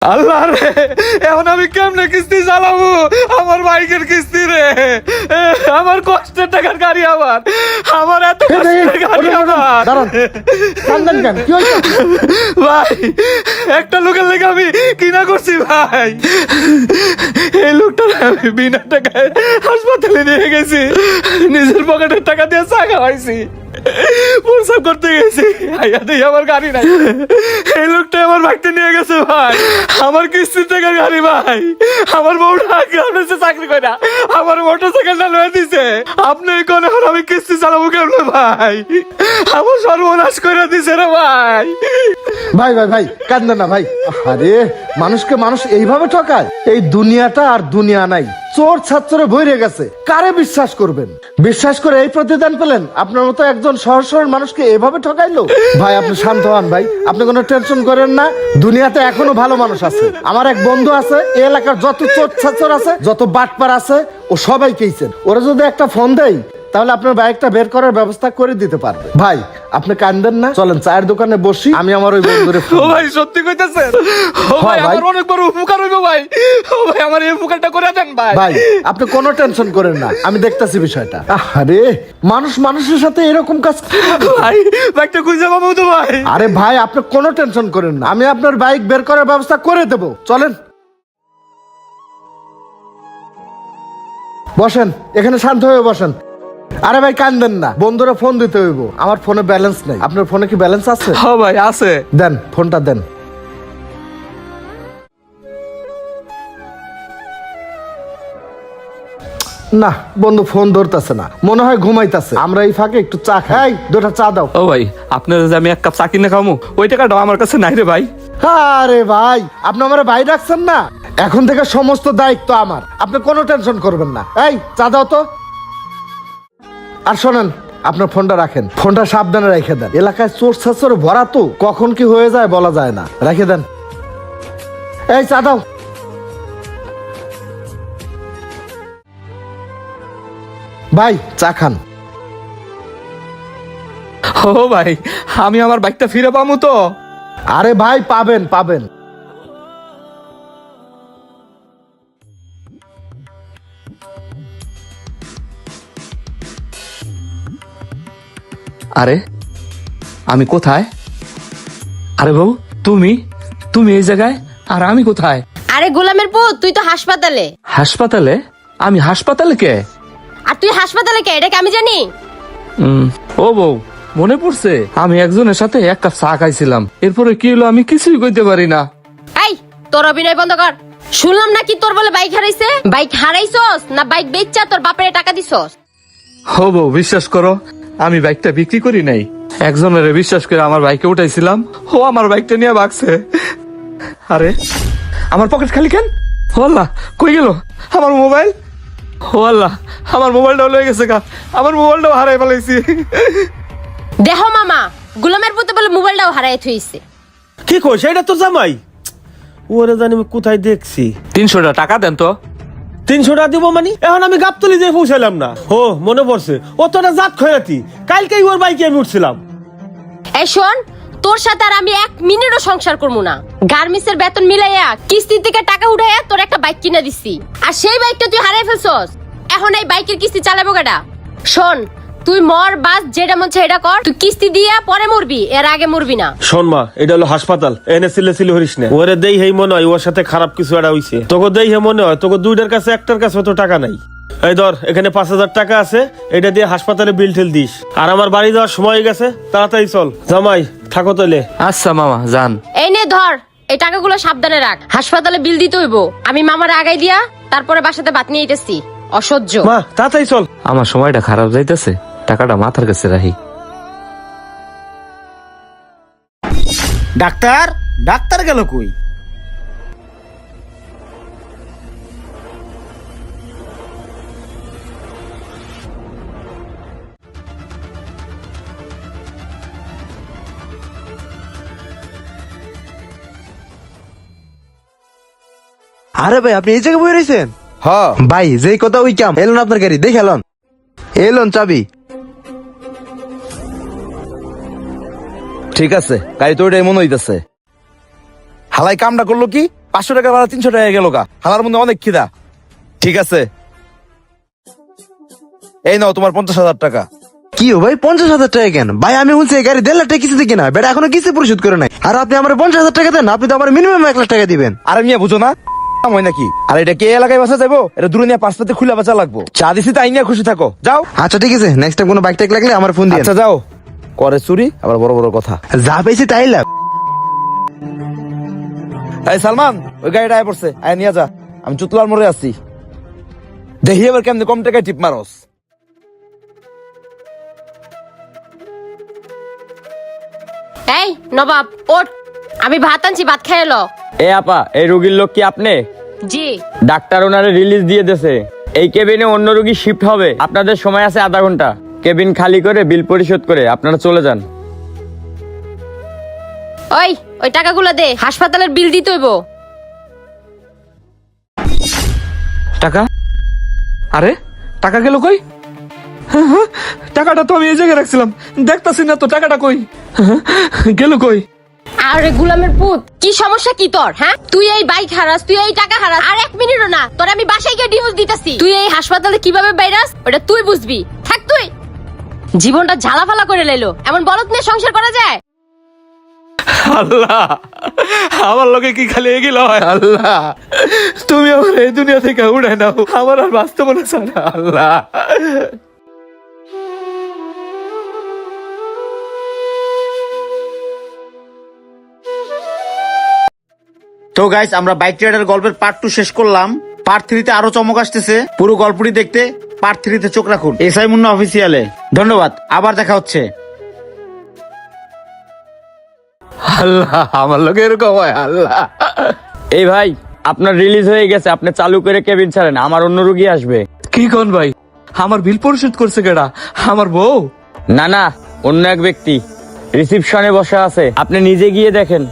আল্লাহ রে, এখন আমি কেমনে কিস্তি চালাবো? আমার বাইকের কিস্তি রে, আমার কষ্টের টাকার গাড়ি, আমার এত কষ্টের গাড়ি ভাই, একটা লোকের লেগে আমি কিনা করছি ভাই। এই লোকটা আমি বিনা টাকায় হাসপাতালে নিয়ে গেছি, নিজের পকেটের টাকা দিয়ে চা খাওয়াইছি, প্রসাব করতে গেছি, আমার গাড়ি নাই। এই লোকটা আমার বাইকটা নিয়ে গেছে ভাই, আমার কিস্তির টাকার গাড়ি ভাই। আমার বউটা গ্রামে চাকরি করে না, আমার মোটর সাইকেলটা লয়ে দিছে। আপনি কোন এখন আমি কিস্তি চালাবো কেমন ভাই? আমার সর্বনাশ করে দিছে রে ভাই। ভাই ভাই ভাই কাঁদবে না ভাই। আরে মানুষকে মানুষ এইভাবে ঠকায়? এই দুনিয়াটা আর দুনিয়া নাই, চোর ছাত্রে ভরে গেছে। কারে বিশ্বাস করবেন? বিশ্বাস করে এই প্রতিদান পেলেন? আপনার মতো একজন সহজ সরল মানুষকে এভাবে ঠকাইলো? ভাই আপনি শান্ত হন ভাই, আপনি কোনো টেনশন করেন না। দুনিয়াতে এখনো ভালো মানুষ আছে। আমার এক বন্ধু আছে, এই এলাকার যত চোর ছাত্র আছে, যত বাটপার আছে, ও সবাই কেছেন। ওরা যদি একটা ফোন দেয় তাহলে আপনার বাইকটা বের করার ব্যবস্থা করে দিতে পারবে। ভাই আপনি কাঁদেন না, চলেন চায়ের দোকানে বসি, আমি আমার ওই বন্ধুরে ও ভাই সত্যি কইতাছেন? ও ভাই আমার অনেক বড় উপকার হইব ভাই। ও ভাই আমার এই উপকারটা করে দেন ভাই। ভাই আপনি কোনো টেনশন করেন না, আমি দেখতাছি বিষয়টা। আরে মানুষ মানুষের সাথে এরকম কাজ কিভাবে? ভাই বাইকটা খুঁজে পাবো তো ভাই? আরে ভাই আপনি কোনো টেনশন করেন না, আমি আপনার বাইক বের করার ব্যবস্থা করে দেব। চলেন বসেন, এখানে শান্ত হয়ে বসেন। আরে ভাই কান্দেন না, বন্ধুরা ফোন দিতে হইব, আমার ফোনে ব্যালেন্স নাই। আপনার ফোনে কি ব্যালেন্স আছে? হ্যাঁ ভাই আছে। দেন ফোনটা দেন। না বন্ধু ফোন ধরতেছে না, মনে হয় ঘুমাইতেছে। আমরা এই ফাঁকে একটু চা খাই, দুটা চা দাও। ও ভাই আপনার যে আমি এক কাপ চা কিনে খাবো, ওই টাকাটাও আমার কাছে নাই রে ভাই। আরে ভাই আপনি আমার ভাই রাখছেন না, এখন থেকে সমস্ত দায়িত্ব আমার, আপনি কোনো টেনশন করবেন না। এই চা দাও তো। আর শোনেন, আপনার ফোনটা রাখেন, ফোনটা সাবধানে রেখে দেন। এলাকায় চোর ছাচর ভরা তো, কখন কি হয়ে যায় বলা যায় না, রেখে দেন। এই চা দাও। ভাই চা খান। ও ভাই আমি আমার বাইকটা ফিরে পাবো তো? আরে ভাই পাবেন পাবেন। আরে আমি কোথায়? আরে বাবু তুমি তুমি এই জায়গায়, আর আমি কোথায়? আরে গোলামের পুত, তুই তো হাসপাতালে। হাসপাতালে? আমি হাসপাতালে কে? আর তুই হাসপাতালে কে, এটা কি আমি জানি? ও বউ মনে পড়ছে, আমি একজনের সাথে এক কাপ চা খাইছিলাম, এরপরে কি হলো আমি কিছুই কইতে পারি না। এই তোর অভিনয় বন্ধ কর। শুনলাম নাকি তোর বলে বাইক হারাইছে। বাইক হারাইছস না বাইক বেচা তোর বাপের টাকা দিছস? ও বউ বিশ্বাস করো, আমি বাইকটা বিক্রি করি নাই, একজনের বিশ্বাস করে আমার বাইকে উঠাইছিলাম, ও আমার বাইকটা নিয়ে ভাগছে। আরে আমার পকেট খালি কেন? ও আল্লাহ, কই গেল আমার মোবাইল? ও আল্লাহ, আমার মোবাইলটাও লয়ে গেছে গা, আমার মোবাইলটাও হারাই ফেলাইছি। দেখো মামা, গোলামের পুতে বলে মোবাইলটাও হারাই থইছে। কি কইছ? এটা তো জামাই। ওরে জানি আমি কোথায় দেখছি। 300 টাকা দেন তো। 300 টাকা দিব মানে? এখন আমি গাবতলি দিয়ে পৌঁছালাম না। ও মনে পড়ছে, ও তো একটা জাত খয়াতি, কালকেই ওর বাইকে আমি উঠছিলাম। এই শোন, তোর সাথে আর আমি 1 মিনিটও সংসার করবো না। গার্মেন্টসের বেতন মিলাইয়া কিস্তি থেকে টাকা উঠাইয়া তোর একটা বাইক কিনে দিছি, আর সেই বাইকটা তুই হারাই ফেলছস। এখন এই বাইকের কিস্তি চালাবো কেডা? শোন, তুই মর বাস যেটা মন চায় এটা কর, তুই কিস্তি দিয়া পরে মরবি, এর আগে মরবি না। শোন মা, এটা হলো হাসপাতাল, এনে সিলে হরিস না। ওরে দেই হেই মনে হয় ওর সাথে খারাপ কিছু একটা হইছে। তোকে দেই হে মনে হয় তোকে দুইটার কাছে একটার কাছে তো টাকা নাই। এই ধর এখানে 5000 টাকা আছে, এটা দিয়ে হাসপাতালে বিল টিল দিস। আর আমার বাড়ি যাওয়ার সময় হয়ে গেছে, তাড়াতাড়ি চল। জামাই থাকো তাইলে। আচ্ছা মামা যান। এই নে ধর, এই টাকাগুলো সাবধানে রাখ, হাসপাতালে বিল দিতে হইব। আমি মামার আগাই দিয়া তারপরে বাসাতে ভাত নিয়ে আইতেছি। অসহ্য। মা তাড়াতাড়ি চল। আমার সময়টা খারাপ যাইতেছে, টাকাটা মাথার কাছে রাখি। ডাক্তার ডাক্তার গেল কই? আরে ভাই আপনি এই জায়গায় বই রয়েছেন? হ্যাঁ ভাই যেই কথা ওই কাম, এলন আপনার গাড়ি দেখে এলন, এলন চাবি। ঠিক আছে, গাড়ি তো ওইটাই মনে হইতেছে। হালাই কামটা করলো কি? 500 টাকা ভাড়া 300 টাকা গেল গা, হালার মধ্যে অনেক খিদা। ঠিক আছে, এই নাও তোমার 50,000 টাকা। কি ও ভাই 50,000 টাকা কেন ভাই? আমি শুনছি এই গাড়ি 1.5 লাখ টাকা কিস্তি কিনা, বেটা এখনো কিস্তি পরিশোধ করে নাই, আর আপনি আমার 50,000 টাকা দেন? আপনি তো আমার মিনিমাম 1 লাখ টাকা দিবেন। আরে মিয়া বুঝো না হয় নাকি? আর এটা কে এলাকায় বাসা যাবো? এটা দূরে নিয়ে পাঁচপাতে খুলে বাঁচা লাগবো। চা দিছি তাই নিয়ে খুশি থাকো, যাও। আচ্ছা ঠিক আছে, নেক্সট টাইম কোনো বাইক টাইক লাগলে আমার ফোন দিন। আচ্ছা যাও। করে চুরি আবার বড় বড় কথা। যা পেয়েছি তাই লাভ। এই সালমান, ওই গাড়িটা আয় পড়ছে, আয় নিয়ে যা। আমি চুতলার মোড়ে আছি, দেখি এবার কেমনে কম টাকায় টিপ মারস। এই নবাব ওঠ, আমি ভাত আনছি, ভাত খেয়ে এলো। এ আপা, এই রোগীর লোক কি আপনি? জি। ডাক্তার ওনারে রিলিজ দিয়ে দেছে, এই কেবিনে অন্য রোগী শিফট হবে, আপনাদের সময় আছে আধা ঘন্টা। কেবিন খালি করে বিল পরিশোধ করে আপনারা চলে যান। ওই টাকাগুলো দে, হাসপাতালের বিল দিতে হইব। টাকা? আরে টাকা গেল কই? টাকাটা তো আমি এই জায়গায় রাখছিলাম, দেখতাছি না তো টাকাটা কই গেল কই? আরে গুলামের পুত, কি সমস্যা কি তোর? হ্যাঁ, তুই এই বাইক হারাস, তুই এই টাকা হারাস, আর 1 মিনিটও না তোর আমি বাসায় গিয়ে ডিভোর্স দিতেছি। তুই এই হাসপাতালে কিভাবে বাইরাস ওটা তুই বুঝবি। থাক তুই, জীবনটা ঝালাফালা করে লাইলো। এমন বলত নিয়ে সংসার করা যায়? আল্লাহ, আমার লোকে কি খালি এগিল হয়? আল্লাহ, তুমি আমার এই দুনিয়া থেকে উড়ে নাও, আমার আর বাঁচতে মনে চায় না। আল্লাহ, তো গাইস, আমরা বাইক রাইডার গল্পের পার্ট 2 শেষ করলাম। পার্ট 3 তে আরো চমক আসতেছে। পুরো গল্পটি দেখতে পার্ট 3 তে চোখ রাখুন এসআই মুন্না অফিসিয়ালে। ধন্যবাদ, আবার দেখা হচ্ছে। আল্লাহ, আমার লোকে এরকম হয়? আল্লাহ, এই ভাই, আপনার রিলিজ হয়ে গেছে, আপনি চালু করে কেবিন ছাড়েন, আমার অন্য রোগী আসবে। কি কোন ভাই? আমার বিল পরিশোধ করছে কেডা? আমার বউ? না না, অন্য এক ব্যক্তি রিসিপশনে বসে আছে, আপনি নিজে গিয়ে দেখেন।